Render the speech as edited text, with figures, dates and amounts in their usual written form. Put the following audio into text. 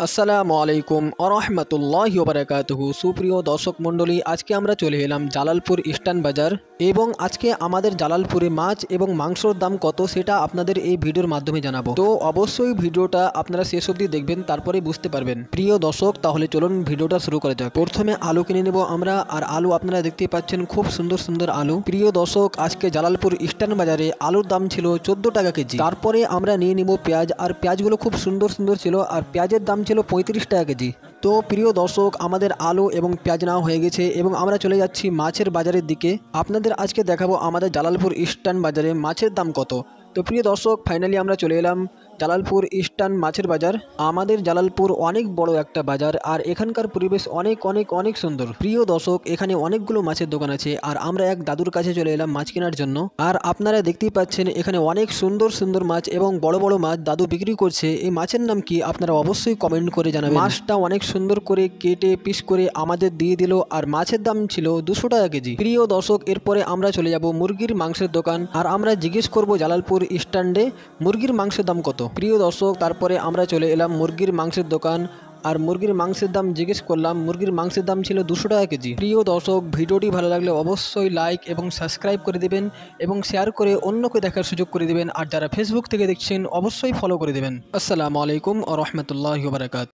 আসসালামু আলাইকুম আরহামতুল্লাহি ওয়া বারাকাতুহু। সুপ্রিয় দর্শক মণ্ডলী, আজকে আমরা চলে এলাম জালালপুর ইস্টার্ন বাজার এবং আজকে আমাদের জালালপুরে মাছ এবং মাংসর দাম কত সেটা আপনাদের এই ভিডিওর মাধ্যমে জানাবো। তো অবশ্যই ভিডিওটা আপনারা শেষ অবধি দেখবেন, তারপরে বুঝতে পারবেন। প্রিয় দর্শক, তাহলে চলুন ভিডিওটা শুরু করা যাক। প্রথমে আলু কিনে নেব আমরা, আর আলু আপনারা দেখতে পাচ্ছেন খুব সুন্দর সুন্দর আলু। প্রিয় দর্শক, আজকে জালালপুর ইস্টার্ন বাজারে আলুর দাম ছিল 14 টাকা কেজি। তারপরে আমরা নিয়ে নিব পেঁয়াজ, আর পেঁয়াজগুলো খুব সুন্দর সুন্দর ছিল, আর পেঁয়াজের দাম ছিল 35 টাকা কেজি। তো প্রিয় দর্শক, আমাদের আলু এবং পেঁয়াজ নেওয়া হয়ে গেছে এবং আমরা চলে যাচ্ছি মাছের বাজারের দিকে। আপনাদের আজকে দেখাবো আমাদের জালালপুর ইস্টার্ন বাজারে মাছের দাম কত। তো প্রিয় দর্শক, ফাইনালি আমরা চলে এলাম জালালপুর ইস্টার্ন মাছের বাজার। আমাদের জালালপুর অনেক বড় একটা বাজার, আর এখানকার পরিবেশ অনেক অনেক অনেক সুন্দর। প্রিয় দর্শক, এখানে অনেকগুলো মাছের দোকান আছে, আর আমরা এক দাদুর কাছে চলে এলাম মাছ কেনার জন্য। আর আপনারা দেখতেই পাচ্ছেন এখানে অনেক সুন্দর সুন্দর মাছ এবং বড় বড় মাছ দাদু বিক্রি করছে। এই মাছের নাম কি আপনারা অবশ্যই কমেন্ট করে জানাবেন। মাছটা অনেক সুন্দর করে কেটে পিস করে আমাদের দিয়ে দিল, আর মাছের দাম ছিল 200 টাকা কেজি। প্রিয় দর্শক, এরপরে আমরা চলে যাব মুরগির মাংসের দোকান, আর আমরা জিজ্ঞেস করব জালালপুর স্ট্যান্ডে মুরগির মাংসের দাম কত। প্রিয় দর্শক, তারপরে আমরা চলে এলাম মুরগির মাংসের দোকান, আর মুরগির মাংসের দাম জিজ্ঞেস করলাম। মুরগির মাংসের দাম ছিল 200 টাকা কেজি। প্রিয় দর্শক, ভিডিওটি ভালো লাগলে অবশ্যই লাইক এবং সাবস্ক্রাইব করে দেবেন এবং শেয়ার করে অন্যকে দেখার সুযোগ করে দেবেন, আর যারা ফেসবুক থেকে দেখছেন অবশ্যই ফলো করে দেবেন। আসসালামু আলাইকুম ওয়া রাহমাতুল্লাহি ওয়া বারাকাতুহু।